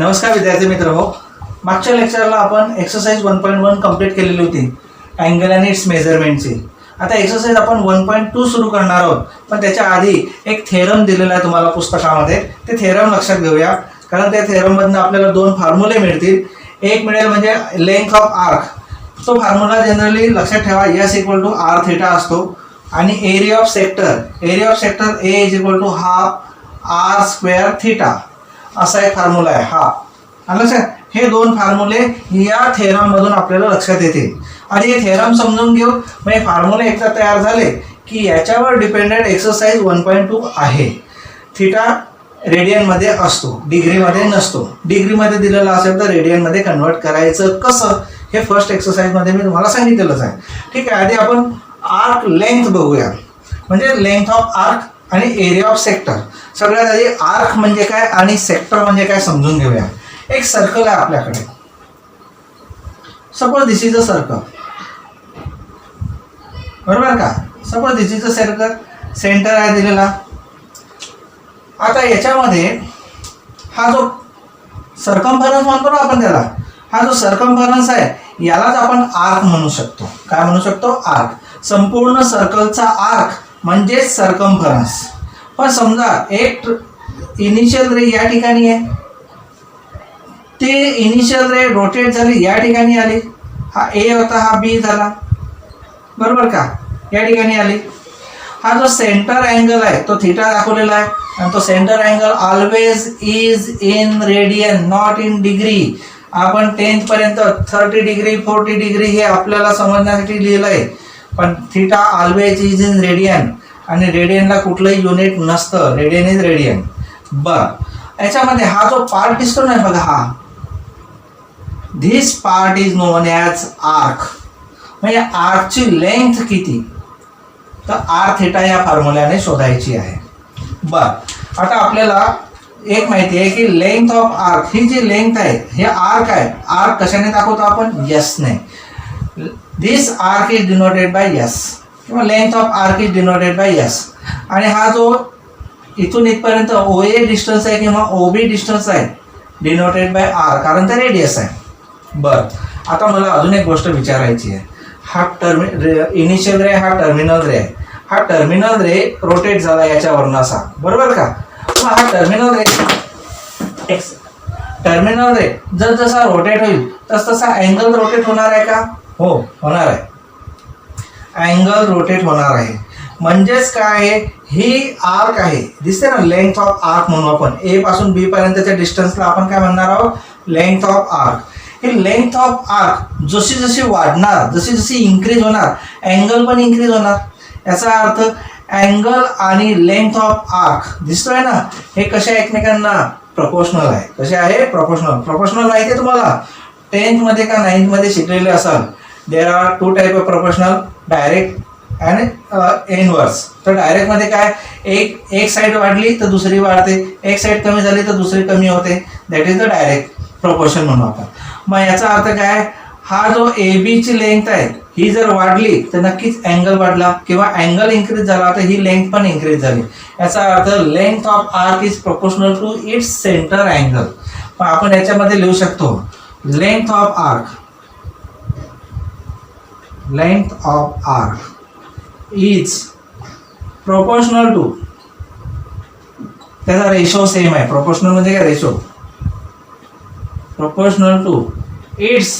नमस्कार विद्यार्थी मित्र हो, मागच्या लेक्चरला आपण एक्सरसाइज 1.1 कंप्लीट केलेली होती अँगल आणि इट्स मेजरमेंटची. आता एक्सरसाइज आपण 1.2 सुरू करणार आहोत, पण त्याच्या आधी एक थेरम दिलेला आहे तुम्हाला पुस्तकामध्ये. ते थेरम लक्षात घेऊया, कारण त्या थेरममधनं आपल्याला दोन फॉर्म्युले मिळतील. एक मिळेल म्हणजे लेंथ ऑफ आर्क. तो फॉर्म्युला जनरली लक्षात ठेवा, S equal to R theta असतो. आणि area of sector A is equal to half R square theta असा एक फॉर्म्युला आहे. हा लक्षात, हे दोन फॉर्म्युले या थेरम मधून आपल्याला लक्षात येतील. आणि हे थेरम समजून घेऊ, मग हे फॉर्म्युले एकदा तयार झाले की याच्यावर डिपेंडेंट एक्सरसाइज 1.2 आहे. थिटा रेडियनमध्ये असतो, डिग्रीमध्ये नसतो. डिग्रीमध्ये दिलेला असेल तर रेडियनमध्ये कन्वर्ट करायचं कसं, हे फर्स्ट एक्सरसाइजमध्ये मी तुम्हाला सांगितलेलंच आहे. ठीक आहे, आधी आपण आर्क लेंथ बघूया. म्हणजे लेंथ ऑफ आर्क आणि एरिया ऑफ सेक्टर. सगळ्यात आधी आर्क म्हणजे काय आणि सेक्टर म्हणजे काय समजून घेऊया. एक सर्कल आहे आपल्याकडे. Suppose this is a circle, बरोबर का. Suppose this is a circle, centre आहे दिलेला. आता याच्यामध्ये हा जो सर्कम्फरन्स म्हणतो ना आपण त्याला, हा जो सर्कम्फरन्स आहे यालाच आपण आर्क म्हणू शकतो. काय म्हणू शकतो? आर्क. संपूर्ण सर्कलचा आर्क म्हणजे सर्कम्फरन्स. पण समजा एक इनिशियल रे या ठिकाणी आहे, ते इनिशियल रे रोटेट झाली या ठिकाणी आली. हा ए होता, हा बी झाला, बरोबर का, या ठिकाणी आली. हा जो सेंटर अँगल आहे तो थिटा दाखवलेला आहे. आणि तो centre angle always is in radian, not in degree. आपण 10th पर्यंत 30 डिग्री 40 डिग्री हे आपल्याला समजण्यासाठी लिहिलं आहे. पण theta always is in radian, आणि रेडियनला कुठलंही युनिट नसतं. Radian is radian. बरं, याच्यामध्ये हा जो पार्ट दिसतो ना बघा, हा this part is known as arc. म्हणजे आर्कची लेंथ किती, तर आर थिटा या फॉर्म्युल्याने शोधायची आहे. बरं, आता आपल्याला एक माहिती आहे की लेंथ ऑफ आर्क, ही जी लेंथ आहे हे आर्क आहे. आर्क कशाने दाखवतो आपण? यस ने. This arc is denoted by S, किंवा length of arc is denoted by S. आणि हा जो इथून इथपर्यंत ओ ए डिस्टन्स आहे किंवा ओ बी डिस्टन्स आहे डिनोटेड बाय आर, कारण ते रेडियस आहे. बरं, आता मला अजून एक गोष्ट विचारायची आहे. हा इनिशियल रे, हा टर्मिनल रे आहे. हा टर्मिनल रे रोटेट झाला याच्यावरून असा, बरोबर का. मग हा टर्मिनल रे जर जसा रोटेट होईल तसा अँगल रोटेट होणार आहे का? हो, होणार आहे. अँगल रोटेट होणार आहे. म्हणजेच काय आहे, ही आर्क आहे, दिसते ना, लेंथ ऑफ आर्क म्हणू आपण. ए पासून बी पर्यंतच्या डिस्टन्सला आपण काय म्हणणार आहोत? Length of arc. He length of arc जशी जशी वाढणार, जशी जशी इन्क्रीज होणार, अँगल पण इन्क्रीज होणार. याचा अर्थ अँगल आणि लेंथ ऑफ आर्क दिसतोय ना, हे कशा एकमेकांना प्रपोर्शनल आहे. कसे आहे? प्रपोर्शनल. प्रपोर्शनल माहिती आहे तुम्हाला, 10th मध्ये का 9th मध्ये शिकलेले असाल. There are 2 type of proportional, direct आणि इनवर्स. तर डायरेक्ट मध्ये काय, एक साईड वाढली तर दुसरी वाढते, एक साईड कमी झाली तर दुसरी कमी होते. That is the direct proportion म्हणू आपण. मग याचा अर्थ काय, हा जो ए बी ची लेंथ आहे ही जर वाढली तर नक्कीच अँगल वाढला, किंवा अँगल इन्क्रीज झाला तर ही लेंथ पण इन्क्रीज झाली. याचा अर्थ length of arc is proportional to its centre angle. पण आपण याच्यामध्ये लिहू शकतो length of arc is proportional to, त्याचा रेशो सेम आहे. प्रोपोर्शनल म्हणजे काय? Ratio. Proportional to its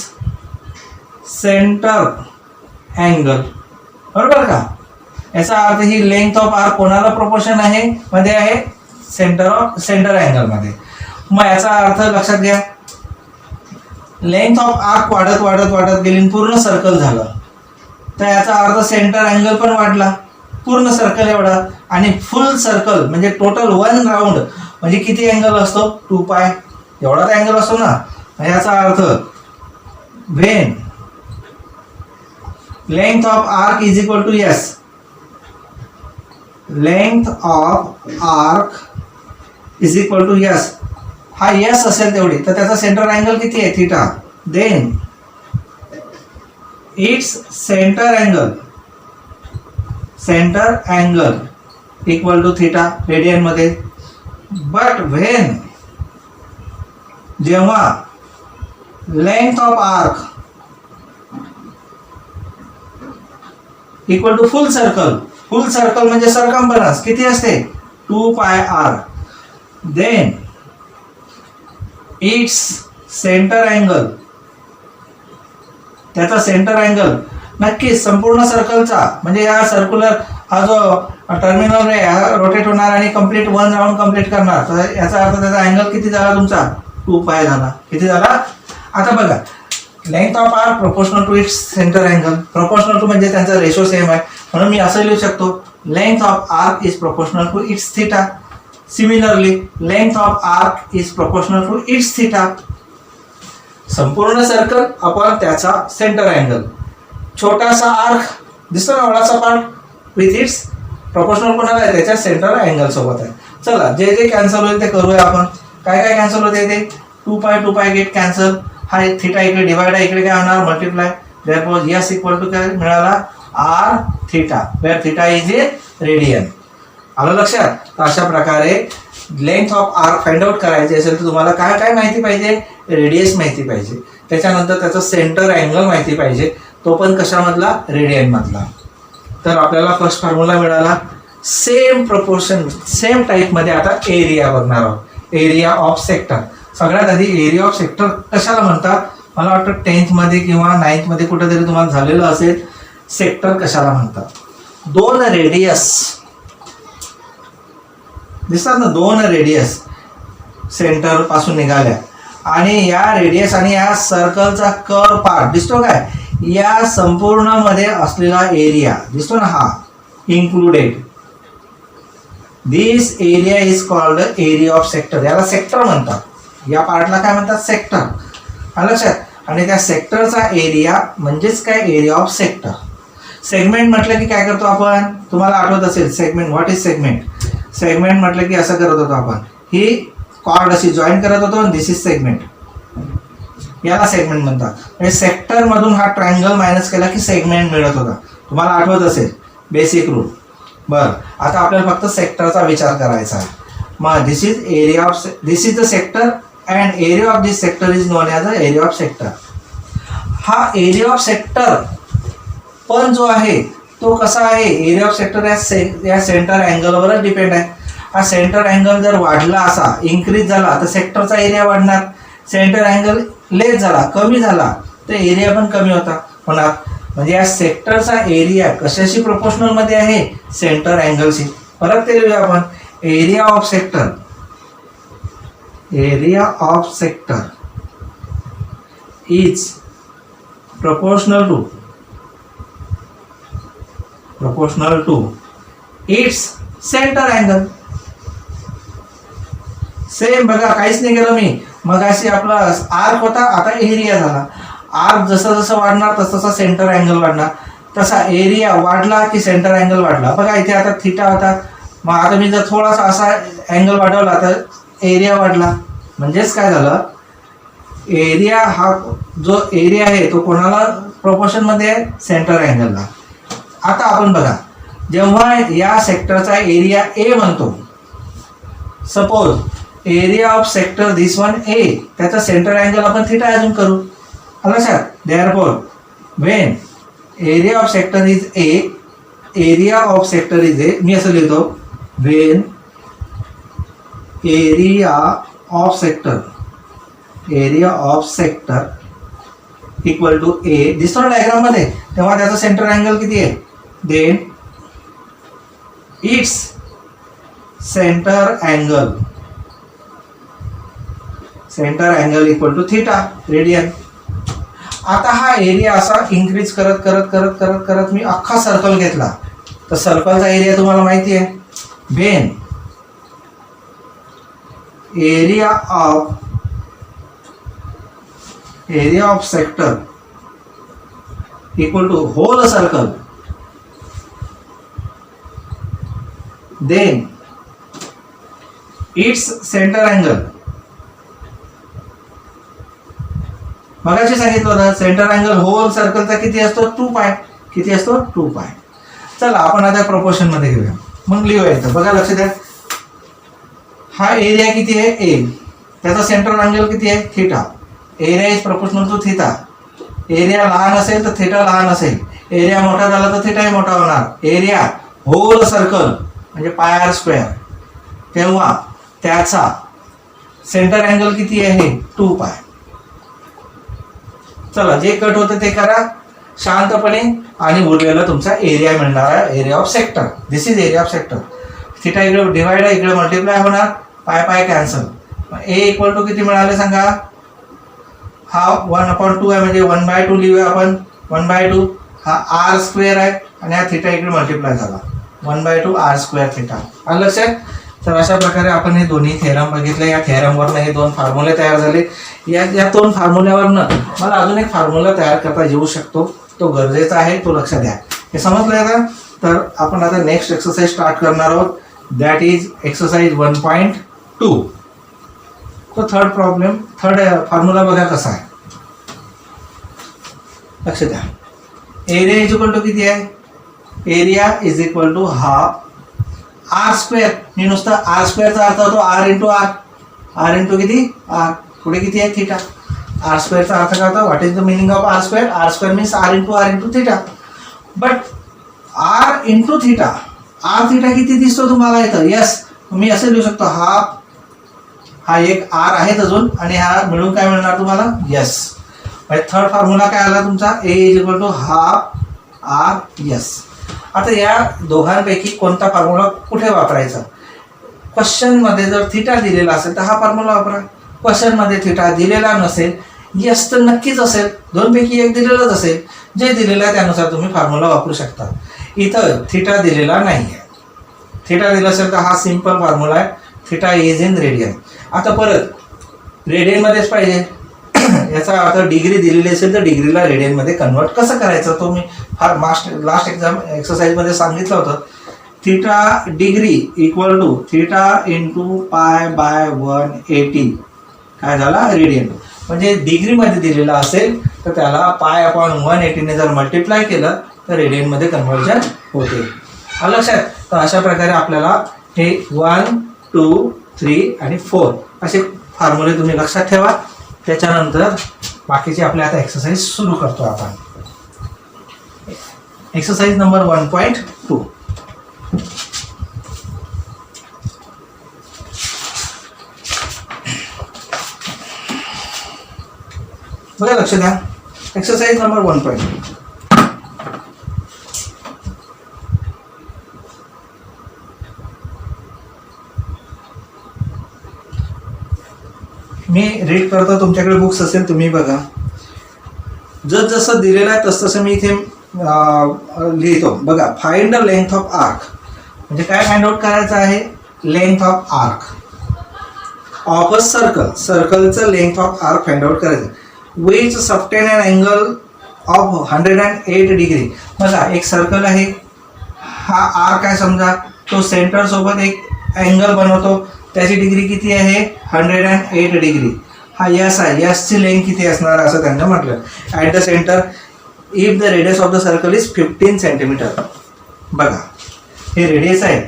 centre angle, बरोबर का. याचा अर्थ ही लेंथ ऑफ आर्क कोणाला प्रोपोर्शन आहे? मध्ये आहे सेंटर अँगल मध्ये. मग याचा अर्थ लक्षात घ्या, लेंथ ऑफ आर्क वाढत वाढत वाढत गेली, पूर्ण सर्कल झालं, तर याचा अर्थ सेंटर अँगल पण वाढला, पूर्ण सर्कल एवढा. आणि फुल सर्कल म्हणजे टोटल 1 राऊंड म्हणजे किती अँगल असतो? 2 पाय, एवढाच अँगल असतो ना. याचा अर्थ when length of arc is equal to s, length of arc is equal to s. हा s असेल तेवढी, तर त्याचा सेंटर अँगल किती आहे? Theta. Then its centre angle equal to theta radian मध्ये. बट व्हेन जेव्हा length of arc equal to full circle म्हणजे सर्कम्फरन्स किती असते 2 pi R, then its centre angle, त्याचा सेंटर अँगल नक्कीच संपूर्ण सर्कलचा म्हणजे या सर्क्युलर हा जो टर्मिनल आहे हा रोटेट होणार आणि कंप्लीट 1 राऊंड कंप्लीट करणार, तर याचा अर्थ त्याचा अँगल किती झाला तुमचा 2 पाय झाला. किती झाला. आता बघा length of arc proportional to its centre angle, proportional to म्हणजे त्यांचा रेशो सेम आहे म्हणून मी असं लिहू शकतो length of arc is proportional to its theta. Similarly length of arc is proportional to its theta. संपूर्ण सर्कल आपण त्याचा सेंटर अँगल, छोटासा आर्क दिसतो ना एवढासा पार्ट विथ इट्स प्रोपोर्शनल कोणाला आहे त्याच्या सेंटर अँगल सोबत आहे. चला जे जे कॅन्सल होईल ते करूया आपण. काय काय कॅन्सल होते ते 2 पाय गेट कॅन्सल, हा थीटा इकडे डिवाइड आहे, इकडे काय होणार multiply, therefore S equal to काय मिळाला R theta, where theta is a radian. आलं लक्षात. तर अशा प्रकारे length of arc find out करायचे असेल तर तुम्हाला काय काय माहिती पाहिजे, रेडियस माहिती पाहिजे, त्याच्यानंतर त्याचा सेंटर अँगल माहिती पाहिजे, तो पण कशामधला रेडियन मधला. तर आपल्याला फर्स्ट फॉर्म्युला मिळाला. सेम प्रोपोर्शन सेम टाईप मध्ये आता एरिया बघणार आहोत. Area of sector. सगळ्यात आधी एरिया ऑफ सेक्टर कशाला म्हणतात, मला वाटतं 10th मध्ये किंवा 9th मध्ये कुठेतरी तुम्हाला झालेलं असेल. सेक्टर कशाला म्हणतात, 2 रेडियस दिसतात ना, 2 रेडियस सेंटर पासून निघाल्या आणि या रेडियस आणि या सर्कलचा कर्व पार्ट दिसतो काय, या संपूर्ण मध्ये असलेला एरिया दिसतो ना हा included, this area is called area of sector. याला सेक्टर म्हणतात, या पार्टला काय म्हणतात सेक्टर. लक्षात. आणि त्या सेक्टरचा एरिया म्हणजेच काय एरिया ऑफ सेक्टर. सेगमेंट म्हटलं की काय करतो आपण, तुम्हाला आठवत असेल segment, what is segment. Segment म्हटलं की असं करत होतो आपण, ही कॉर्ड अशी जॉईन करत होतो आणि दिस इज सेगमेंट, याला सेगमेंट म्हणतात. म्हणजे सेक्टर मधून हा ट्रायंगल मायनस केला की सेगमेंट मिळत होता, तुम्हाला आठवत असेल बेसिक रूल. बरं आता आपल्याला फक्त सेक्टरचा विचार करायचा आहे. मग this is area of, this is the sector and area of this sector is known as a area of sector. हा एरिया ऑफ सेक्टर पण जो आहे तो कसा आहे, एरिया ऑफ सेक्टर या सेंटर अँगलवरच डिपेंड आहे. हा सेंटर अँगल जर वाढला असा इन्क्रीज झाला तर सेक्टरचा एरिया वाढणार, सेंटर अँगल लेस झाला कमी झाला तर एरिया पण कमी होणार. म्हणजे या सेक्टरचा एरिया कशाशी प्रोपोर्शनल मध्ये आहे, सेंटर अँगलशी. परत ते लिहूया आपण, area of sector, area of sector is proportional to its center angle. Same बघा काहीच नाही केलं मी, मग अशी आपला आर्क होता आता एरिया झाला. आर्क जसं जसं वाढणार तसं तसा सेंटर अँगल वाढणार, तसा एरिया वाढला की सेंटर अँगल वाढला. बघा इथे आता थीटा होता, मग आता मी जर थोडासा असा अँगल वाढवला तर एरिया वाढला. म्हणजेच काय झालं, एरिया हा जो एरिया आहे तो कोणाला प्रोपोर्शन मध्ये आहे, सेंटर अँगलला. आता आपण बघा जेव्हा या सेक्टरचा एरिया ए म्हणतो, suppose area of sector this one A, त्याचा सेंटर अँगल आपण थीटा अजून करू. लक्षात. Therefore when area of sector is A, area of sector is A, मी असं लिहितो when area of sector, area of sector equal to A दिसतो ना डायग्राम मध्ये, तेव्हा त्याचा सेंटर अँगल किती आहे, then its centre angle equal to theta radian. आता हा एरिया असा इन्क्रीज करत करत करत करत करत मी अख्खा सर्कल घेतला तर सर्कलचा एरिया तुम्हाला माहिती आहे, when area of sector equal to whole circle, then its centre angle. मगाशी सांगितलं होतं सेंटर अँगल होल सर्कलचा किती असतो 2 पाय, किती असतो 2 पाय. चला आपण आता प्रोपोर्शन मध्ये घेऊया, मग लिहूया इथं. बघा लक्ष द्या, हा एरिया किती आहे ए, त्याचा सेंट्रल अँगल किती आहे theta. Area is proportional to theta. Area लहान असेल तर थिटा लहान असेल, एरिया मोठा झाला तर थिटाही मोठा होणार. एरिया होल सर्कल म्हणजे पाय आर स्क्वेअर, तेव्हा त्याचा सेंटर अँगल किती आहे 2 पाय. चला जे कट होतं ते करा शांतपणे आणि उरलेला तुमचा एरिया मिळणार आहे, area of sector. This is area of sector. Theta इकडे डिवाइड आहे, इकडे मल्टिप्लाय होणार, पाय पाय कॅन्सल. ए इक्वल टू किती मिळाले सांगा. हा 1/2 आहे म्हणजे 1/2 लिहूया आपण. 1/2 हा आर स्क्वेअर आहे आणि हा थिटा इकडे मल्टिप्लाय झाला 1/2 आर स्क्वेअर थिटा. आलं लक्षात. तर अशा प्रकारे आपण हे दोन्ही थेरम बघितले. या थेरमवरनं हे 2 फॉर्म्युले तयार झाले. या 2 फॉर्म्युल्यावरनं मला अजून एक फॉर्म्युला तयार करता येऊ शकतो, तो गरजेचा आहे, तो लक्षात द्या. हे समजलं का. तर आपण आता नेक्स्ट एक्सरसाइज स्टार्ट करणार आहोत. That is exercise 1.2. तो थर्ड फॉर्म्युला बघा कसा आहे, लक्ष द्या. एरिया इज इक्वल टू किती आहे. Area is equal to half R square. मी नुसतं आर स्क्वेअरचा अर्थ होतो R into R. R into किती आर, पुढे किती आहे थिटा. आर स्क्वेअरचा अर्थ काय होता, what is the meaning of R square. R square means R into theta. But R into theta, R theta किती दिसतो तुम्हाला इथं. यस, मी असं लिहू शकतो हाफ, हा एक आर आहेच अजून आणि हा मिळून काय मिळणार तुम्हाला. यस, थर्ड फॉर्म्युला काय आला तुमचा. A is equal to half R. S. आता या दोघांपैकी कोणता फॉर्म्युला कुठे वापरायचा. क्वेश्चन मध्ये जर थिटा दिलेला असेल तर हा फॉर्म्युला वापरा. क्वेश्चन मध्ये थिटा दिलेला नसेल, यस तर नक्कीच असेल, दोनपैकी एक दिलेलंच असेल. जे दिलेलं आहे त्यानुसार तुम्ही फॉर्म्युला वापरू शकता. इथं थिटा दिलेला नाही आहे. थिटा दिला असेल तर हा सिंपल फॉर्म्युला आहे, थिटा इज इन रेडियन. आता परत रेडियनमध्येच पाहिजे, याचा अर्थ डिग्री दिलेली असेल तर डिग्रीला रेडियनमध्ये कन्वर्ट कसं करायचं तो मी फार लास्ट एक्सरसाइजमध्ये सांगितलं होतं. Theta degree equal to theta into pi by 180 काय झाला रेडियन. म्हणजे डिग्रीमध्ये दिलेला असेल तर त्याला पाय अपॉन 180ने जर मल्टिप्लाय केलं तर रेडियनमध्ये कन्वर्जन होते. लक्षात. तर अशा प्रकारे आपल्याला हे 1, 2, 3 आणि 4 असे फॉर्म्युले तुम्ही लक्षात ठेवा. त्याच्यानंतर बाकीचे आपले आता एक्सरसाइज सुरू करतो आपण. Exercise number 1.2. बघा लक्ष द्या. Exercise number 1.2. मी रीड करतो, तुमच्याकडे बुक्स असेल तुम्ही बघा. जसं दिलेलं आहे तसं मी इथे लिहितो. बघा, find the length of arc. म्हणजे काय फाइंड आउट करायचं आहे. Length of arc of a circle. सर्कलचं length of arc find out करायचं. Which sustain an angle of 108 degree. बघा एक सर्कल आहे, हा आर्क आहे समजा, तो सेंटर सोबत एक अँगल बनवतो, त्याची डिग्री किती आहे 108 डिग्री. हा यस आहे, यसची लेंथ किती असणार असं त्यांना म्हटलं. At the centre if the radius of the circle is 15 centimetre. बघा हे रेडियस आहे,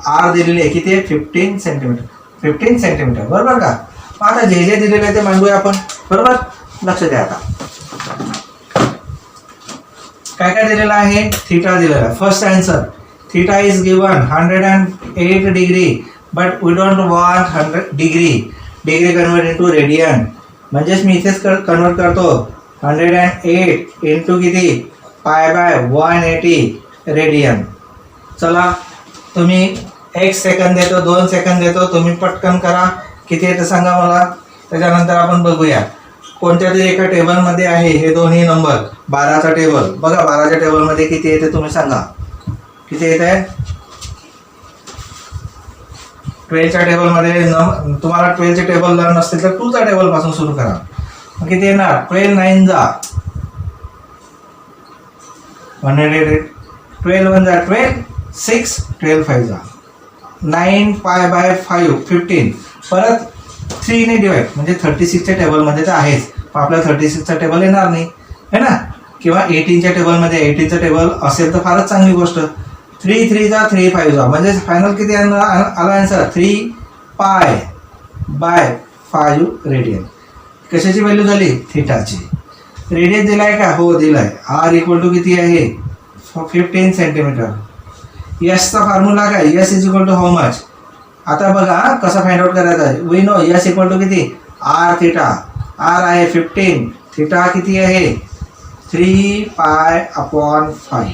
आर दिलेली आहे किती आहे 15 सेंटीमीटर. 15 सेंटीमीटर बरोबर का. आता जे जे दिलेलं आहे ते मांडूया आपण. बरोबर, लक्ष द्या. आता काय काय दिलेलं आहे. थिटा दिलेला आहे. First answer theta is given 108 degree, but we don't want 100 degree. Degree convert into radian. म्हणजेच मी इथेच कन्वर्ट करतो 108 इंटू किती पाय बाय 180 रेडियन. चला तुम्ही 1 सेकंद देतो, 2 सेकंद देतो, तुम्ही पटकन करा. किती येतं सांगा मला. त्याच्यानंतर आपण बघूया कोणत्या तरी एका टेबलमध्ये आहे हे दोन्ही नंबर. 12चा टेबल बघा, 12च्या टेबलमध्ये किती येते तुम्ही सांगा. किती येत आहे. 12च्या टेबलमध्ये तुम्हाला 12चे टेबल जर नसतील तर 2चा टेबल पासून सुरू करा. किती येणार 12 9 जा 108, 12 1 जा 12, 6 12 5 जा 9 पाय बाय 5 15. परत 3 ने डिवाइड म्हणजे 36च्या टेबलमध्ये तर आहेच, पण आपल्याला 36चा टेबल येणार नाही है ना. किंवा 18च्या टेबलमध्ये 18चं टेबल असेल तर फारच चांगली गोष्ट. 3 3 जा 3 5 जा म्हणजे फायनल किती आला आन्सर 3 पाय बाय 5 रेडियन. कशाची व्हॅल्यू झाली? थिटाची. रेडियस दिलाय का? हो दिलाय. आर इक्वल टू किती आहे? 15 सेंटीमीटर. यसचा फॉर्म्युला काय? S is equal to how much? आता बघा कसं फाइंड आउट करायचं आहे. We know S equal to किती? R theta. आर आहे 15, थिटा किती आहे? 3π/5.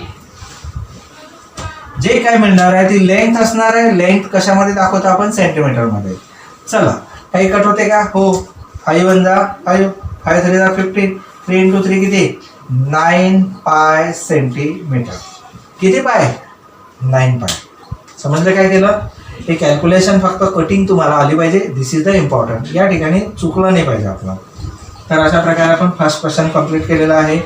जे काय मिळणार आहे ती लेंथ असणार आहे. लेंथ कशामध्ये दाखवतो आपण? सेंटीमीटरमध्ये. चला काही कट होते का? हो. 5 1 जा 5, 5 3 जा 15, 3 × 3 किती? 9π सेंटीमीटर. किती पाय? 9π. समजलं काय केलं? हे कॅल्क्युलेशन फक्त कटिंग तुम्हाला आली पाहिजे. दिस इज द इम्पॉर्टंट. या ठिकाणी चुकलं नाही पाहिजे आपलं. तर अशा प्रकारे आपण फर्स्ट क्वेश्चन कंप्लीट केलेला आहे.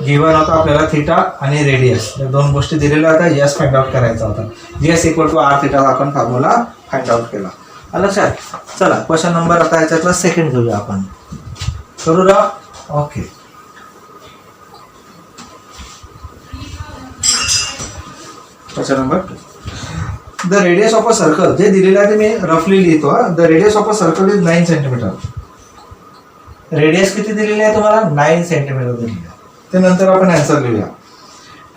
गिवन होता आपल्याला थिटा आणि रेडियस या दोन गोष्टी दिलेल्या होत्या. यस फाइंड आउट करायचा होता. S equal to R theta आपण फॉर्म्युला फाइंड आउट केला. लक्षात. चला क्वेश्चन नंबर आता याच्यातला सेकंड घेऊया आपण. करू ना? Okay. Question number 2. The radius of a circle, जे दिलेलं आहे ते मी रफली लिहितो. The radius of a circle is 9 centimetre. Radius किती दिलेली आहे तुम्हाला? 9 सेंटीमीटर दिलेली आहे. ते नंतर आपण आन्सर लिहूया.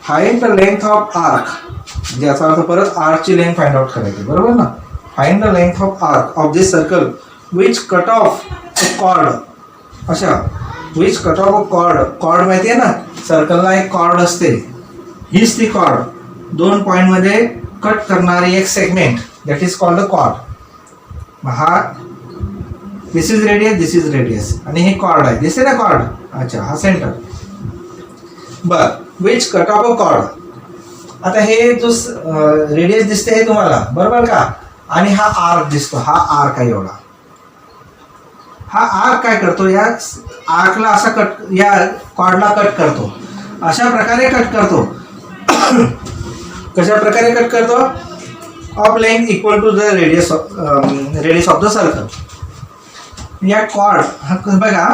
Find the length of arc. ज्याचा अर्थ परत आर्कची लेंथ फाइंड आउट करायची. बरोबर ना? Find the length of arc of this circle which cut off a chord. अच्छा, which cut off a chord. Chord माहिती आहे ना? सर्कलला एक कॉर्ड असते. हीच ती कॉर्ड. 2 पॉईंटमध्ये कट करणारी एक segment, that is called a chord. हा this is radius, this is radius आणि हे कॉर्ड आहे. दिसते ना कॉर्ड? अच्छा, हा सेंटर. बर, which cut off a cord. आता हे जो रेडियस दिसते हे तुम्हाला, बरोबर का? आणि हा आर्क दिसतो. हा आर्क आहे एवढा. हा आर्क काय करतो? या आर्कला असा कट, या कॉर्डला कट करतो. अशा प्रकारे कट करतो. कशा प्रकारे कट करतो? Of length equal to the radius of the circle. या कॉर्ड हा बघा,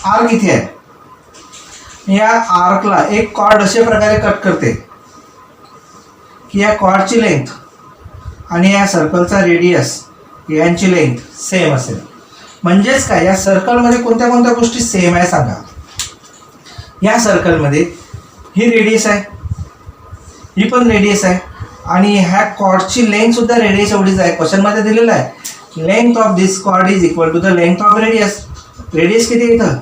आर्क इथे आहे. या आर्कला एक कॉर्ड अशा प्रकारे कट करते की या कॉर्डची लेंथ आणि या सर्कलचा रेडियस यांची लेंथ सेम असेल. म्हणजेच काय? या सर्कलमध्ये कोणत्या कोणत्या गोष्टी सेम आहे सांगा. या सर्कलमध्ये ही रेडियस आहे, ही पण रेडियस आहे आणि ह्या कॉर्डची लेंथ सुद्धा रेडियस एवढीच आहे. क्वेश्चनमध्ये दिलेलं आहे length of this chord is equal to the length of radius. Radius किती आहे इथं?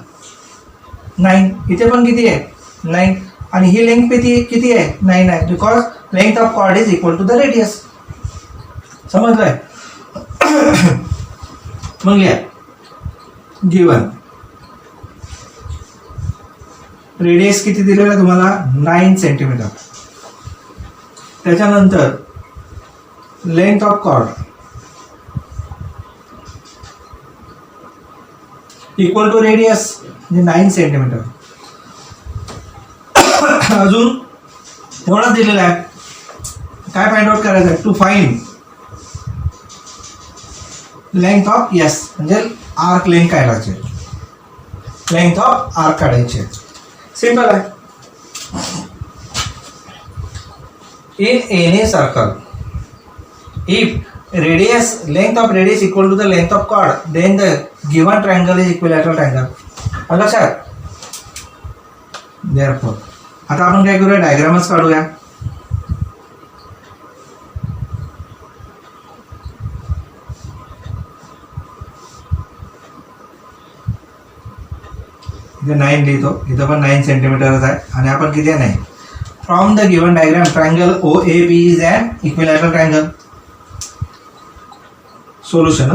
9. इथे पण किती आहे? 9. आणि ही लेंथ किती आहे? 9 आहे. Because length of chord is equal to the radius. समजलंय? मग लिहा. गिवन रेडियस किती दिलेला तुम्हाला? 9 सेंटीमीटर. त्याच्यानंतर length of chord equal to radius म्हणजे 9 सेंटीमीटर. अजून एवढंच दिलेलं आहे. काय फाइंड आउट करायचं आहे? To find length of S, म्हणजे आर्क लेंथ काढायची. लेंथ ऑफ आर्क काढायची. सिंपल आहे. In any circle if radius length of radius equal to the length of chord, then the given triangle is equilateral triangle. लक्षात. therefore आता आपण काय करूया? डायग्रामच काढूया. इथे 9 लिहितो. इथं पण 9 सेंटीमीटरच आहे आणि आपण किती आहे? 9. From the given diagram triangle OAB is an equilateral triangle. Solution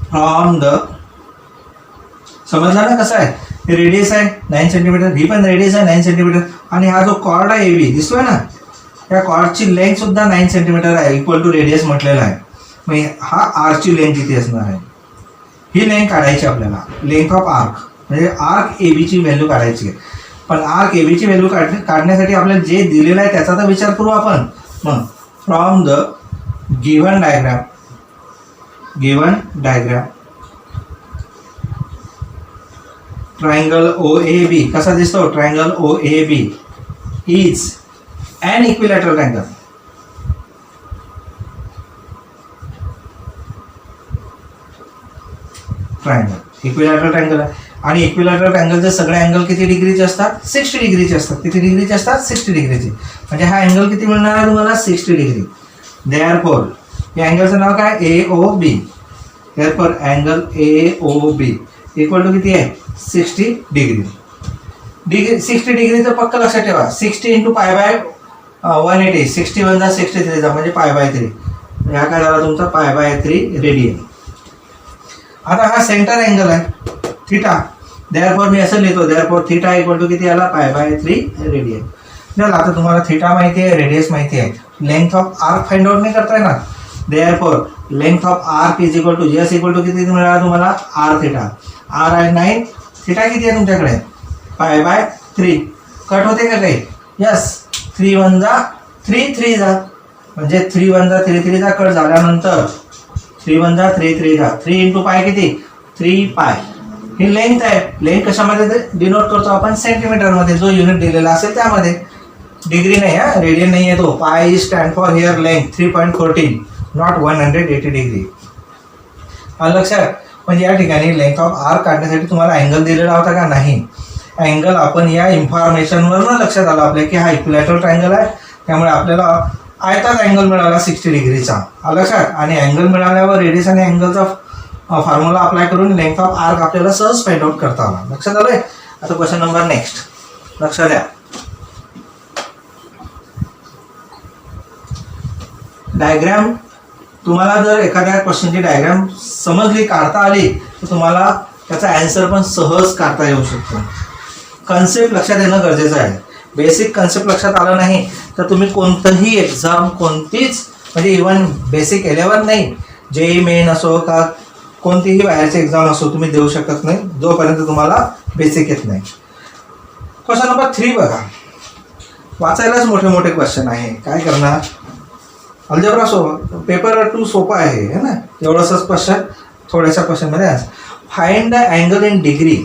from the, समजला ना कसं आहे? हे रेडियस आहे 9 सेंटीमीटर, ही पण रेडियस आहे 9 सेंटीमीटर आणि हा जो कॉर्ड आहे AB दिसतोय ना, या कॉर्डची लेंथ सुद्धा 9 सेंटीमीटर आहे. इक्वल टू रेडियस म्हटलेला आहे. मग हा आर्कची लेंथ किती असणार आहे? ही लेंथ काढायची आपल्याला. लेंथ ऑफ आर्क म्हणजे आर्क ABची व्हॅल्यू काढायची आहे. पण आर्क ABची व्हॅल्यू काढण्यासाठी आपल्याला जे दिलेलं आहे त्याचा तर विचार करू आपण. मग from the given diagram triangle OAB कसा दिसतो? Triangle OAB is an equilateral triangle. Triangle. Equilateral triangle आहे आणि इक्विलॅटरल ट्रायंगलचे सगळे अँगल किती डिग्रीचे असतात? 60 डिग्रीचे असतात. किती डिग्रीचे असतात? 60 डिग्रीचे. म्हणजे हा अँगल किती मिळणार आहे तुम्हाला? 60 डिग्री. देअरफॉर या अँगलचं नाव काय? AOB. Therefore angle AOB equal to किती आहे? 60 डिग्री. 60 डिग्रीचं पक्क लक्षात ठेवा. 60 इंटू पाय बाय 180. 60 वन जा 63 म्हणजे पाय बाय 3. हा काय झाला तुमचा? Pi by 3 radian. आता हा सेंटर अँगल आहे थिटा. देअरफॉर मी असं लिहितो, देअरफॉर थिटा इक्वल टू किती आला? Pi by 3 radian. चला आता तुम्हाला थिटा माहिती आहे, रेडियस माहिती आहे, length of arc find out नाही करताय ना. Therefore length of arc is equal to S equal to किती मिळाला तुम्हाला? R theta. आर आहे 9, थिटा किती आहे तुमच्याकडे? Pi by 3. कट होते का काही? यस. 3 वन जा 3 3 जा म्हणजे 3 वन जा 3 3 जा कट झाल्यानंतर 3 वन जा 3 3 जा 3 इंटू पाय किती? 3 पाय. ही लेंथ आहे. लेंथ कशामध्ये डिनोट करतो आपण? सेंटीमीटरमध्ये. जो युनिट दिलेला असेल त्यामध्ये. डिग्री नाही हा, रेडियन नाही आहे तो. पाय is stand for here length 3.14 not 180 degree. लक्षात. म्हणजे या ठिकाणी लेंथ ऑफ आर्क काढण्यासाठी तुम्हाला अँगल दिलेला होता का? नाही. अँगल आपण या इन्फॉर्मेशनवरून लक्षात आलं आपल्या की हा इक्विलॅटरल ट्रायंगल आहे, त्यामुळे आपल्याला आयताच अँगल मिळाला 60 डिग्रीचा. लक्षात. आणि अँगल मिळाल्यावर रेडियस आणि अँगलचा फॉर्म्युला अप्लाय करून लेंथ ऑफ आर्क आपल्याला सहज फाइंड आउट करता आला. लक्षात आलंय. आता क्वेश्चन नंबर नेक्स्ट. लक्षात द्या. डायग्राम तुम्हाला जर एखाद्या क्वेश्चनची डायग्राम समजली, काढता आली, तर तुम्हाला त्याचा आन्सर पण सहज काढता येऊ शकतो. कन्सेप्ट लक्षात येणं गरजेचं आहे. बेसिक कन्सेप्ट लक्षात आला नाही तर तुम्ही कोणतंही एक्झाम, कोणतीच म्हणजे इव्हन बेसिक 11 नाही, JEE मेन असो का कोणतीही बाहेरची एक्झाम असो तुम्ही देऊ शकत नाही जोपर्यंत तुम्हाला बेसिक येत नाही. क्वेश्चन नंबर 3 बघा. वाचायलाच मोठे मोठे क्वेश्चन आहे, काय करणार. अल्जेब्रा पेपर 2 सोपा आहे है ना. एवढंसंच क्वेश्चन थोड्याशा क्वेश्चनमध्ये आहे. Find the angle in degree.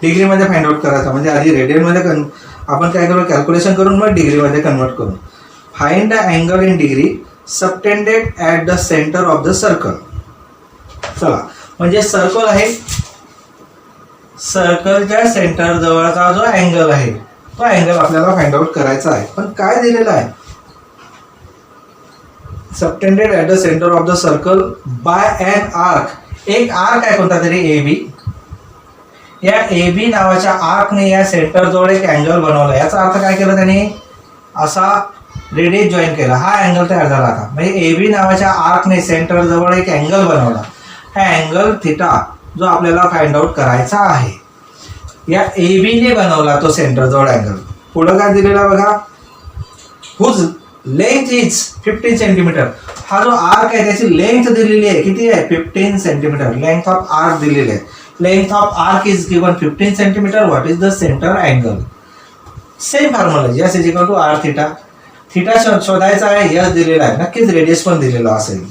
डिग्रीमध्ये फाइंड आउट करायचं म्हणजे आधी रेडियनमध्ये आपण काय करू? कॅल्क्युलेशन करून मग डिग्रीमध्ये कन्वर्ट करू. Find the angle in degree subtended at the centre of the circle. चला, म्हणजे सर्कल आहे, सर्कलच्या सेंटर जवळचा जो अँगल आहे तो अँगल आपल्याला फाइंड आउट करायचा आहे. पण काय दिलेला आहे? Subtended at the centre of the circle by an arc. एक आर्क आहे कोणता तरी AB. या AB नावाच्या आर्कने या सेंटर जवळ एक अँगल बनवला. याचा अर्थ काय केलं त्याने? असा रेडियस जॉईन केला, हा अँगल तयार झाला. आता म्हणजे AB नावाच्या आर्कने सेंटर जवळ एक अँगल बनवला. हा अँगल थिटा जो आपल्याला फाइंड आउट करायचा आहे. या ABने बनवला तो सेंटर जवळ अँगल. पुढं काय दिलेला बघा? Whose length is 15 centimetre. हा जो आर्क आहे त्याची लेंथ दिलेली आहे, किती आहे? 15 सेंटीमीटर. लेंथ ऑफ आर्क दिलेली आहे. Length of arc is given 15 centimetre. What is the centre angle? Same formula, S is equal to R theta. Theta शोधायचा आहे, यस दिलेला आहे. नक्कीच रेडियस पण दिलेला असेल.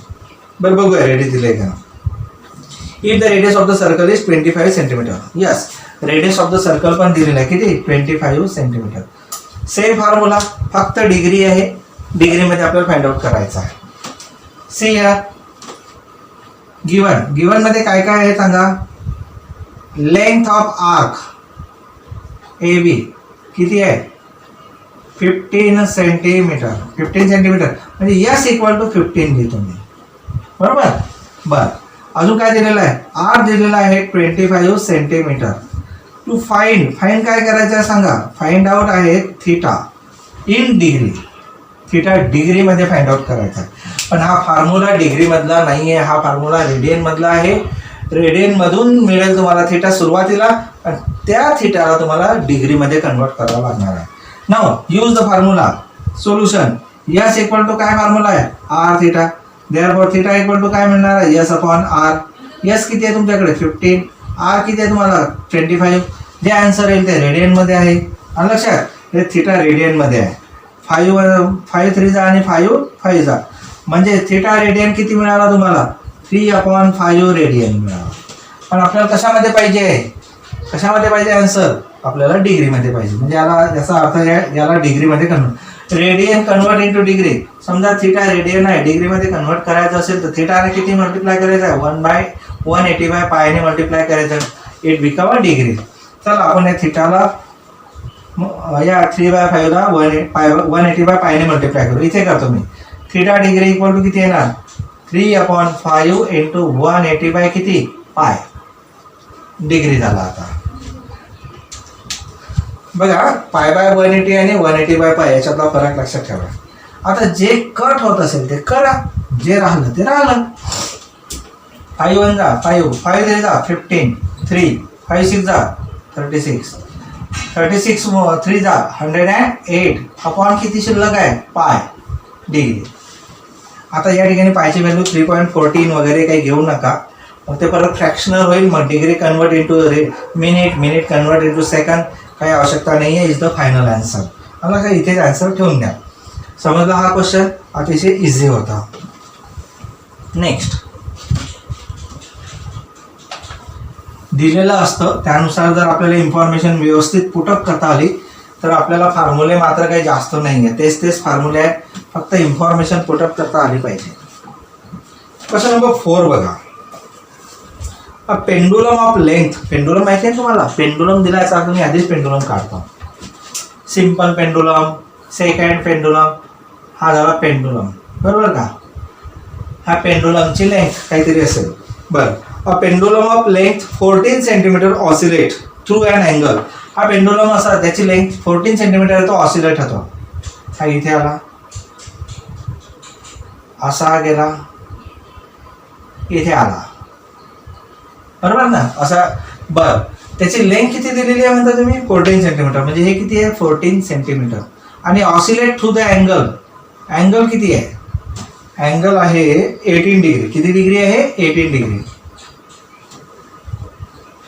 बरं बघूया रेडियस दिले का. If the radius of the circle is 25 centimetre. Yes, radius of the circle पण दिलेला आहे, किती? 25 सेंटीमीटर. सेम फॉर्म्युला, फक्त डिग्री आहे. डिग्रीमध्ये आपल्याला फाइंड आउट करायचं आहे. सी यार गिवन मध्ये काय काय आहे सांगा. लेंथ ऑफ आर्क AB किती आहे? 15 सेंटीमीटर. 15 सेंटीमीटर म्हणजे यस इक्वल टू 15 लिहितो मी. बरोबर. बर, अजून काय दिलेलं आहे? आर दिलेला आहे 25 सेंटीमीटर. टू फाइंड काय करायचं आहे सांगा. फाइंड आउट आहे थिटा इन डिग्री. थिटा डिग्रीमध्ये फाइंड आउट करायचा आहे. पण हा फॉर्म्युला डिग्रीमधला नाही आहे, हा फॉर्म्युला रेडियनमधला आहे. रेडियनमधून मिळेल तुम्हाला थिटा सुरुवातीला, आणि त्या थिटाला तुम्हाला डिग्रीमध्ये कन्वर्ट करावं लागणार आहे. Now use the formula. Solution S equal to काय फॉर्म्युला आहे? R theta. Therefore theta equal to काय मिळणार आहे? Yes upon R. यस किती आहे तुमच्याकडे? 15. आर किती आहे तुम्हाला? 25. जे आन्सर येईल ते रेडियनमध्ये आहे. आणि लक्षात हे थिटा रेडियनमध्ये आहे. 5 3 जा आणि 5 जा म्हणजे थिटा रेडियन किती मिळाला तुम्हाला? 3/5 रेडियन मिळाला. पण आपल्याला कशामध्ये पाहिजे? कशामध्ये पाहिजे आन्सर? आपल्याला डिग्रीमध्ये पाहिजे. म्हणजे याला याचा अर्थ याला डिग्रीमध्ये convert. Radian convert into degree. समजा थिटा रेडियन आहे, डिग्रीमध्ये कन्वर्ट करायचं असेल तर थिटाने किती मल्टिप्लाय करायचं आहे, 1/180 ने मल्टिप्लाय करायचं, इट बिकम अ डिग्री. चला आपण या थिटाला या 3/5 ला 180 ने मल्टिप्लाय करू. इथे करतो मी. थिटा डिग्री इक्वल टू किती येणार, 3/5 इंटू 180 किती पाय डिग्री झाला. आता बघा π/180 आणि 180/π याच्यातला फरक लक्षात ठेवा. आता जे कट होत असेल ते करा, जे राहिलं ते राहिलं. 5 1 जा 5, 5 3 जा 15, 3 5 6 जा 36, 36 3 जा 108 अपॉन किती शिल्लक आहे पाय डिग्री. आता या ठिकाणी पायची व्हॅल्यू 3.14 वगैरे काही घेऊ नका, मग ते परत फ्रॅक्शनल होईल. मग degree convert into minute, minute convert into second, काही आवश्यकता नाही आहे. Is the final answer. मला काय इथेच आन्सर ठेवून द्या. समजला हा क्वेश्चन अतिशय इझी होता. नेक्स्ट दिलेलं असतं त्यानुसार जर आपल्याला इन्फॉर्मेशन व्यवस्थित पुटअप करता आली तर आपल्याला फॉर्म्युले मात्र काही जास्त नाही आहे, तेच फॉर्म्युले आहेत, फक्त इन्फॉर्मेशन पुटअप करता आली पाहिजे. क्वेश्चन नंबर 4 बघा. Pendulum of length. पेंडुलम माहिती आहे तुम्हाला, पेंडुलम दिलायचा तुम्ही आधीच पेंडुलम काढतो. सिंपल पेंडुलम, सेकंड पेंडुलम, हा झाला पेंडुलम, बरोबर का. हा पेंडुलमची लेंथ काहीतरी असेल. बरं, a pendulum of length 14 centimetre oscillate through an angle. हा पेंडुलम असा त्याची लेंथ 14 सेंटीमीटर तो ऑसिलेट होतो. हा इथे आला, असा गेला, इथे आला, बरोबर ना, असा. बरं, त्याची लेंथ किती दिलेली आहे म्हणता तुम्ही, 14 सेंटीमीटर. म्हणजे हे किती आहे 14 सेंटीमीटर. आणि oscillate through the angle, angle किती आहे, अँगल आहे 18 डिग्री. किती डिग्री आहे 18 degree.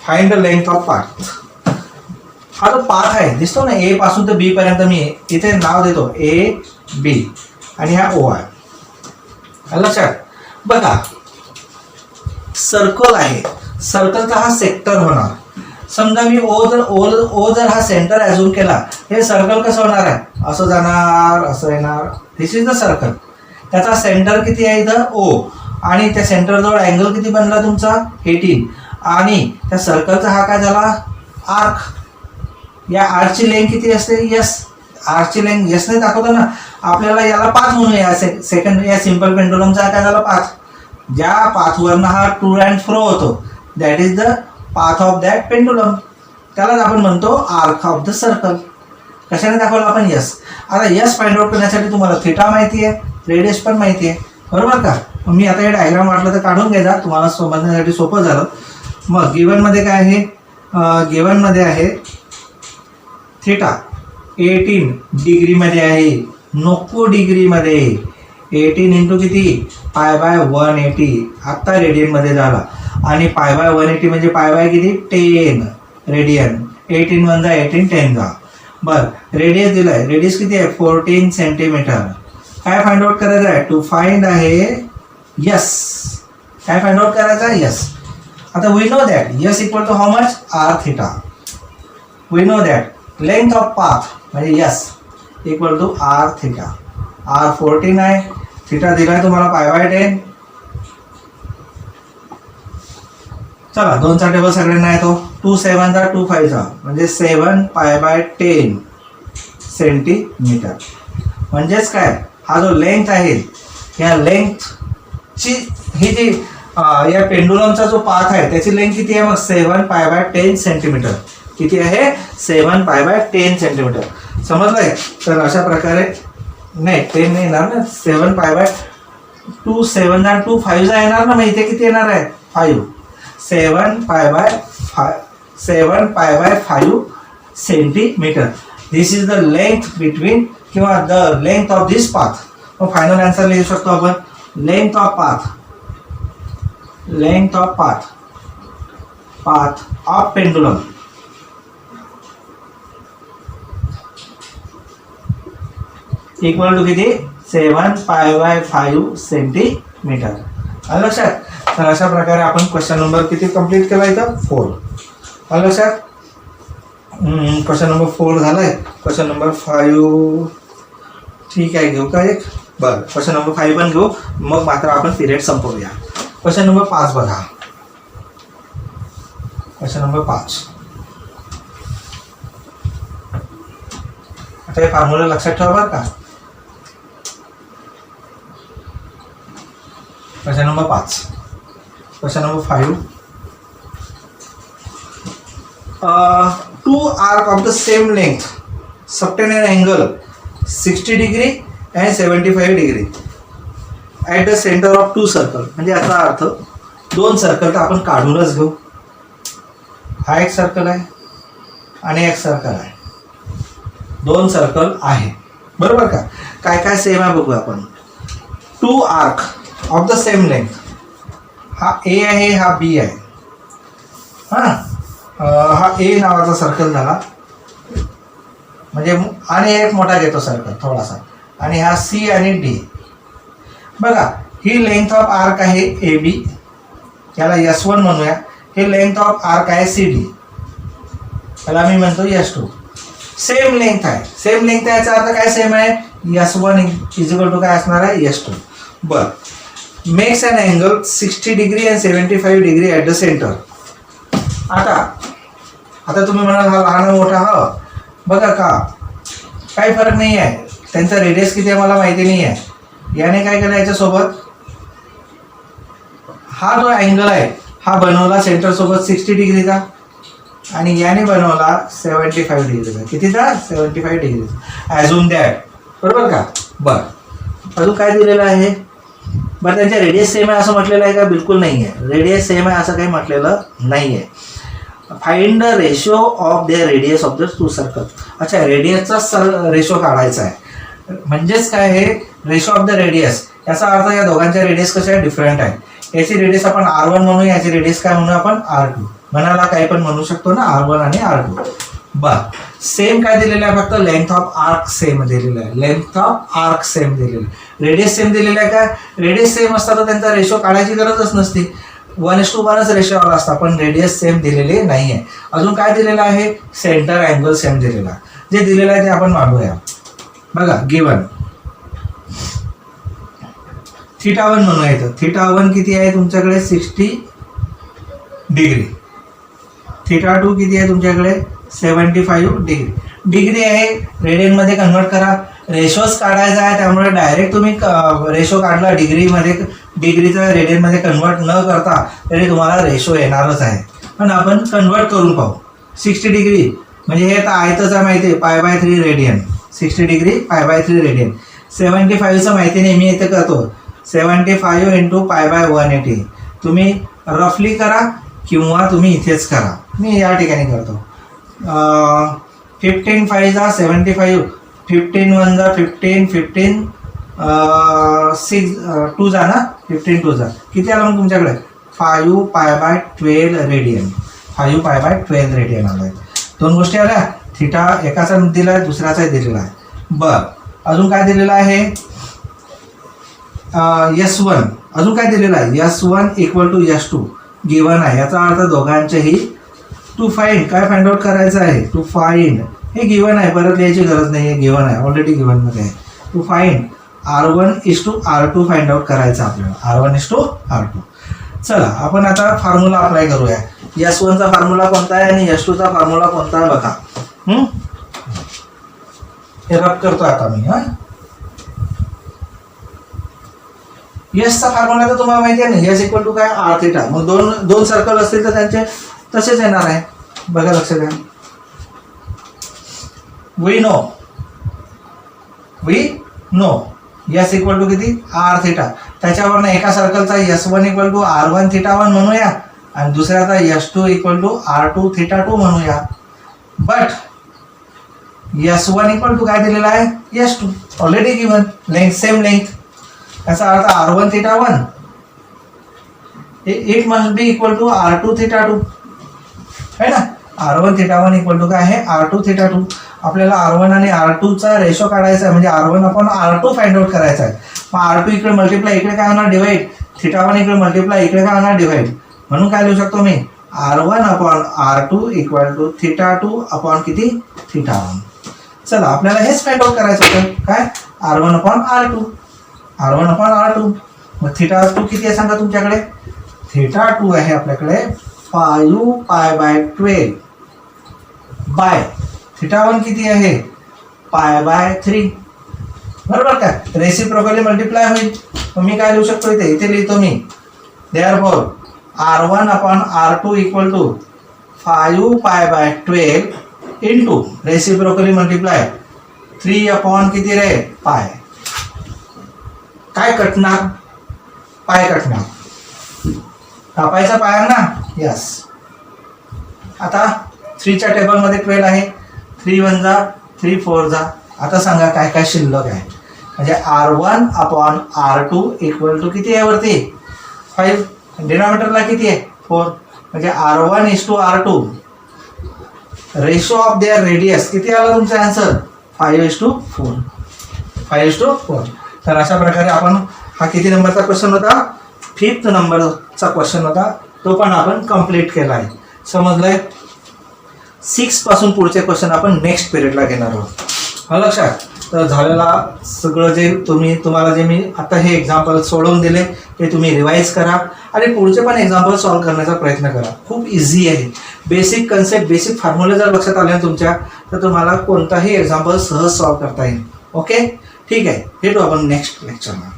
Find the length of path. हा जो पाथ आहे दिसतो ना, ए पासून तर बी पर्यंत मी इथे नाव देतो ए बी आणि हा ओ आहे. लक्षात बघा, सर्कल आहे, सर्कलचा हा सेक्टर होणार. समजा मी ओ जर हा सेंटर ॲझ्युम केला, हे सर्कल कसं होणार आहे, असं जाणार, असं येणार. दिस इज द सर्कल. त्याचा सेंटर किती आहे इथं ओ, आणि त्या सेंटरजवळ अँगल किती बनला तुमचा 18. आणि त्या सर्कलचा हा काय झाला आर्क. या आर्कची लेंथ किती असते यस, आर्कची लेंथ यसने दाखवतो ना. आपल्याला याला पाथ म्हणूया. सेकंड या सिंपल पेंडुलमचा काय झाला पाथ. ज्या पाथवरनं हा टू अँड फ्रो होतो that is the path of that pendulum. त्यालाच आपण म्हणतो आर्क ऑफ द सर्कल. कशाने दाखवलं आपण यस. आता यस फाइंड आउट करण्यासाठी तुम्हाला थिटा माहिती आहे, रेडियस पण माहिती आहे, बरोबर का. मी आता हे डायग्राम वाटलं तर काढून घ्यायचा, तुम्हाला समजण्यासाठी सोपं झालं. मग गिवनमध्ये काय आहे, गिवनमध्ये आहे थिटा 18 डिग्रीमध्ये आहे, नको डिग्रीमध्ये. 18 इंटू किती π/180. आत्ता रेडियनमध्ये झाला. आणि π/180 म्हणजे π/ किती 10 रेडियन. 18 1 जा 18 10 जा. बरं, रेडियस दिला आहे, रेडियस किती आहे 14 सेंटीमीटर. काय फाइंड आउट करायचं आहे, टू फाइंड आहे यस. काय फाइंड आउट करायचं आहे यस. आता we know that S equal to how much R theta. We know that length of path म्हणजे S equal to R theta. R 14 आहे, थिटा दिला आहे तुम्हाला π/10. चला 2चा टेबल सगळ्यांना येतो. 2 7 जा 2 5 जा म्हणजे 7 π/10 सेंटीमीटर. म्हणजेच काय, हा जो लेंथ आहे या लेंथची ही जी या पेंडुलमचा जो पाथ आहे त्याची लेंथ किती आहे मग 7 π/10 सेंटीमीटर. किती आहे 7 π/10 सेंटीमीटर. समजलंय. तर अशा प्रकारे नाही 10 नाही येणार ना, 7 π/2 7 जा 2 5 जा येणार ना. मग इथे किती येणार आहे 5. 7 π/5 centimetre. This is the length between किंवा the length of this path. मग फायनल आन्सर लिहू शकतो आपण length of path, length of path, path of pendulum equal to किती 7 π/5 सेंटीमीटर. लक्षात. तर अशा प्रकारे आपण क्वेश्चन नंबर किती कंप्लीट केला इथं 4. लक्षात. क्वेश्चन नंबर 4 झालाय. क्वेश्चन नंबर 5 ठीक आहे, घेऊ का एक? बरं, क्वेश्चन नंबर 5 पण घेऊ, मग मात्र आपण पिरियड संपवूया. क्वेश्चन नंबर 5 बघा. Question number 5. आता हे फॉर्म्युला लक्षात ठेवा बरं का. Question number 5. Question number 5. Two arc of the same length subtend an angle 60 degree and 75 degree at the center of two circle. म्हणजे याचा अर्थ दोन सर्कल तर आपण काढूनच घेऊ. हा एक सर्कल आहे आणि एक सर्कल आहे, दोन सर्कल आहे, बरोबर का. काय काय सेम आहे बघू आपण. To arc of the same length, हा ए आहे, हा बी आहे. हां, हा ए नावाचा सर्कल झाला, म्हणजे आणि एक मोठा घेतो सर्कल थोडासा, आणि हा सी आणि डी. बघा, ही लेंथ ऑफ आर्क आहे ए बी, याला S1 म्हणूया. हे लेंथ ऑफ आर्क आहे सी डी, त्याला मी म्हणतो S2. सेम लेंथ आहे, सेम लेंथ आहे याचा अर्थ काय सेम आहे, S1 इजिकल टू काय असणार आहे, S2. बर, makes an angle 60 degree and 75 degree at the centre. आता तुम्ही म्हणाल हा लहान मोठा, हा बघा का काही फरक नाही आहे, त्यांचा रेडियस किती आहे मला माहिती नाही आहे. याने काय केलं याच्यासोबत, हा जो अँगल आहे हा बनवला सेंटर सोबत 60 डिग्रीचा, आणि याने बनवला 75 डिग्रीचा. कितीचा, 75 डिग्रीचा. ॲझ्युम दॅट, बरोबर का. बरं, अजून काय दिलेलं आहे, बरं त्यांच्या रेडियस सेम आहे असं म्हटलेलं आहे का, बिलकुल नाही आहे. रेडियस सेम आहे असं काही म्हटलेलं नाही आहे. Find the ratio of the radius of the two circle. अच्छा, रेडियसचा रेशो काढायचा आहे, म्हणजेच काय हे रेशो ऑफ द रेडियस, याचा अर्थ या दोघांच्या रेडियस कशा आहे, डिफरंट आहे. याची रेडियस आपण R1 म्हणू, याची रेडियस काय म्हणू आपण, R2. म्हणाला काही पण म्हणू शकतो ना, R1 आणि R2. बर, सेम काय दिलेलं आहे, फक्त लेंथ ऑफ आर्क सेम दिलेलं आहे, लेंथ ऑफ आर्क सेम दिलेलं आहे. रेडियस सेम दिलेलं आहे का, रेडियस सेम असता तर त्यांचा रेशो काढायची गरजच नसती, 1:1च रेशो आला असता, पण रेडियस सेम दिलेले नाही आहे. अजून काय दिलेलं आहे, सेंटर अँगल सेम दिलेला. जे दिलेलं आहे ते आपण मांडूया. बघा, गिवन θ1 म्हणूया. इथं θ1 किती आहे तुमच्याकडे, 60 डिग्री. θ2 किती आहे तुमच्याकडे, 75 डिग्री. डिग्री आहे, रेडियनमध्ये कन्वर्ट करा. रेशोज काढायचा आहे, त्यामुळे डायरेक्ट तुम्ही रेशो काढला डिग्रीमध्ये, डिग्रीचा रेडियनमध्ये कन्वर्ट न करता तरी तुम्हाला रेशो येणारच आहे. पण आपण कन्वर्ट करून पाहू. 60 डिग्री म्हणजे हे तर आहेतच आहे माहिती आहे, π/3 रेडियन. 60 degree π/3 radian. 75चं माहिती नाही, मी इथे करतो 75 इंटू π/180. तुम्ही रफली करा किंवा तुम्ही इथेच करा, मी या ठिकाणी करतो. 15 5 जा 75, 15 1 जा 15, 15 6 2 जा ना, 15 2 जा किती आलं मग तुमच्याकडे, 5 π/12 रेडियन. 5 π/12 रेडियन आलं आहे. दोन गोष्टी आल्या, थिटा एकाचा दिला आहे, दुसऱ्याचाही दिलेला आहे. बरं, अजून काय दिलेलं आहे, S1. अजून काय दिलेलं आहे, S1 = S2 गिवन आहे. याचा अर्थ दोघांचेही टू फाइंड, काय फाइंड आउट करायचं आहे, टू फाइंड. हे गिवन आहे, परत लिहायची गरज नाही आहे, गिवन आहे, ऑलरेडी गिवनमध्ये आहे. To find R1:R2 find out करायचं आपल्याला, R1:R2. चला आपण आता फॉर्म्युला अप्लाय करूया. S1चा फॉर्म्युला कोणता आहे आणि S2चा फॉर्म्युला कोणता आहे बघा. हे रब करतो आता मी. यसचा फॉर्म्युला तर तुम्हाला माहिती आहे ना, S = काय, R θ. मग दोन सर्कल असतील तर त्यांचे तसेच येणार आहे. बघा लक्ष द्या. वी नो S = किती, R θ. त्याच्यावरनं एका सर्कलचा S1 = R1 θ1 म्हणूया आणि दुसऱ्याचा S2 = R2 θ2 म्हणूया. बट S1 = काय दिलेला आहे, S2 already given, length same length. याचा अर्थ R1 θ1 it must be equal to R2 θ2 है ना. R1 θ1 = काय आहे, R2 θ2. आपल्याला R1 आणि R2चा रेशो काढायचा आहे, म्हणजे R1/R2 फाइंड आउट करायचा आहे. मग R2 इकडे मल्टिप्लाय, इकडे काय होणार, डिवाइड. θ1 इकडे मल्टिप्लाय, इकडे काय होणार, डिवाइड. म्हणून काय लिहू शकतो मी, R1/R2 = θ2 किती, θ1. चला आपल्याला हेच फाइंड आउट करायचं होतं, काय R1 upon R2. R1 upon R2. मग थिटा 2 किती आहे सांगा तुमच्याकडे? थिटा 2 आहे आपल्याकडे 5 पाय बाय 12 बाय थिटा 1 किती आहे? Pi by 3. बरोबर का? रेसिप्रोकली मल्टिप्लाय होईल. मग मी काय लिहू शकतो इथे लिहितो मी, therefore R1 upon R2 equal to 5 pi by 12 into reciprocally multiply 3 upon किती रे? पाय. काय कटणार? पाय कटणार. कापायचा पाय ना? यस. आता 3च्या टेबलमध्ये 12 आहे. 3 1 जा 3 4 जा. आता सांगा काय काय शिल्लक आहे. म्हणजे R1 upon R2 equal to किती आहे वरती? 5. डिनॉमिनेटरला किती आहे? 4. म्हणजे R1 is to R2 ratio of their radius किती आला तुमचा आन्सर? 5:4. 5:4. तर अशा प्रकारे आपण हा किती नंबरचा क्वेश्चन होता? 5th नंबरचा क्वेश्चन होता. तो पण आपण कंप्लीट केला आहे. समजलंय? 6 पासून पुढचे क्वेश्चन आपण नेक्स्ट पिरियडला घेणार आहोत. हा लक्षात. तर झालेला सगळं जे तुम्हाला जे मी आता हे एक्झाम्पल सोडवून दिले ते तुम्ही रिवाईज करा आणि पुढचे पण एक्झाम्पल सॉल्व्ह करण्याचा प्रयत्न करा. खूप इझी आहे. बेसिक कन्सेप्ट बेसिक फॉर्म्युले जर लक्षात आले ना तुमच्या, तर तुम्हाला कोणताही एक्झाम्पल सहज सॉल्व्ह करता येईल. ओके, ठीक आहे. भेटू आपण नेक्स्ट लेक्चरला.